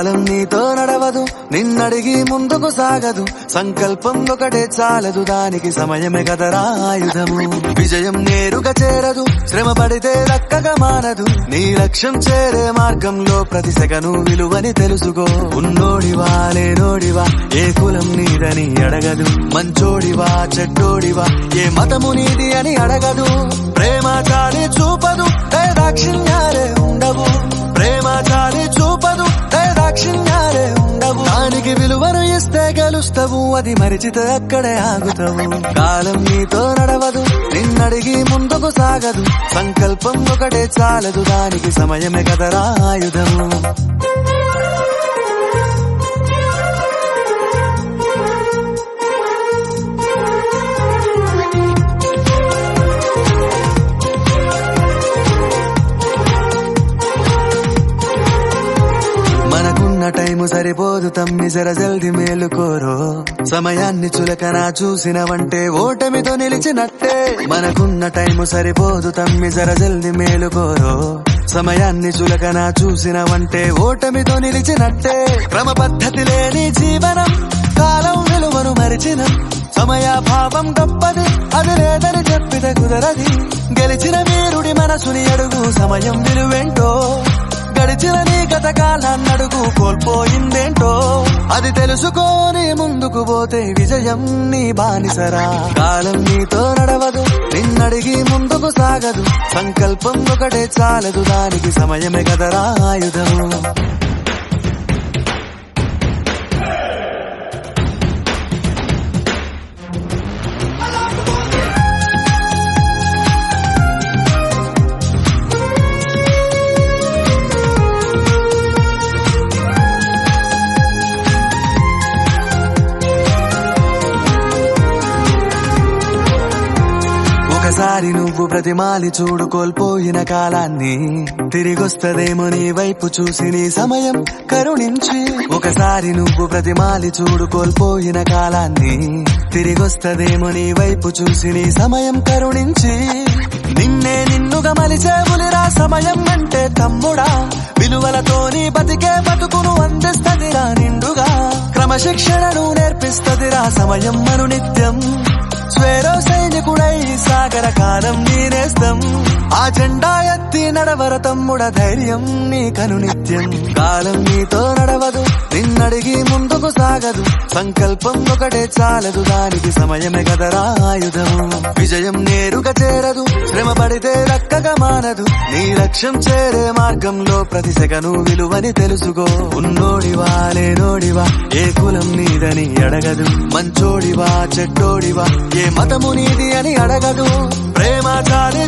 కాలం నీతో నడవదు, నిన్నడిగి ముందుకు సాగదు. సంకల్పం ఒకటే చాలదు, దానికి సమయమే కదరా ఆయుధము. విజయం నేరుగా చేరదు, శ్రమ పడితే దక్కగా మానదు. నీ లక్ష్యం చేరే మార్గంలో ప్రతి సెకను విలువని తెలుసుకో. ఉన్నోడివా లేనోడివా, ఏ కులం నీదని అడగదు. మంచోడివా చెడ్డోడివా, ఏ మతము నీది అని అడగదు. ప్రేమ చాలి చూపదు, దాక్షిణ్యాలే ఉండవు. ప్రేమ చాలి చూపదు, దాక్షిణ్యాలే ఉండవు. దానికి విలువను ఇస్తే గెలుస్తావు, అది మరిచితే అక్కడే ఆగుతావు. కాలం నీతో నడవదు, నిన్నడిగి ముందుకు సాగదు. సంకల్పం ఒకటే చాలదు, దానికి సమయమే కదరా ఆయుధము. మనకున్న టైము సరిపోదు తమ్మి, జర జల్ది మేలుకోరో. సమయాన్ని చులకన చూసినవంటే ఓటమితో నిలిచినట్టే. మనకున్న టైము సరిపోదు తమ్మి, జర జల్ది మేలుకోరో. సమయాన్ని చులకన చూసినవంటే ఓటమితో నిలిచినట్టే. క్రమ పద్ధతి లేని జీవనం, కాలం విలువను మరిచిన. సమయాభావం గొప్పది, అది లేదని చెప్పితే కుదరది. గెలిచిన వీరుడి మనసుని అడుగు, సమయం విలువేంటో. గడిచిన నీ గత కాలాన్నడుగు, కోల్పోయిందేంటో. అది తెలుసుకొని ముందుకు పోతే విజయం నీ బానిసరా. కాలం నీతో నడవదు, నిన్నడిగి ముందుకు సాగదు. సంకల్పం ఒకటే చాలదు, దానికి సమయమే కదరా ఆయుధము. ఒకసారి నువ్వు ప్రతిమాలి చూడు కోల్పోయిన కాలాన్ని. తిరిగొస్తదేమో నీ వైపు చూసి నీ సమయం కరుణించి. ఒకసారి నువ్వు ప్రతిమాలి చూడు కోల్పోయిన కాలాన్ని. తిరిగొస్తదేమో నీ వైపు చూసి నీ సమయం కరుణించి. నిన్నే నిన్నుగా మలిచేవులిరా సమయం అంటే తమ్ముడా. విలువలతోని బతికే బతుకును అందిస్తదిరా నిండుగా. క్రమశిక్షణను నేర్పిస్తదిరా సమయం మను నిత్యం. స్వేరో సైనికుడై సాగర కాలం నీనేస్తం. ఆ జెండా ఎత్తి నడవర తమ్ముడ, ధైర్యం నీ కను నిత్యం. కాలం నీతో నడవదు, నిన్నడిగి ముందుకు సాగదు. సంకల్పం ఒకటే చాలదు, దానికి సమయమే కదరా ఆయుధము. విజయం నేరుగా చేరదు, శ్రమ పడితే దక్కగా మానదు. నీ లక్ష్యం చేరే మార్గంలో ప్రతి సెకను విలువని తెలుసుకో. ఉన్నోడివా లేనోడివా, ఏ కులం నీదని అడగదు. మంచోడివా చెడ్డోడివా, ఏ మతము నీది అని అడగదు. ప్రేమ చాలి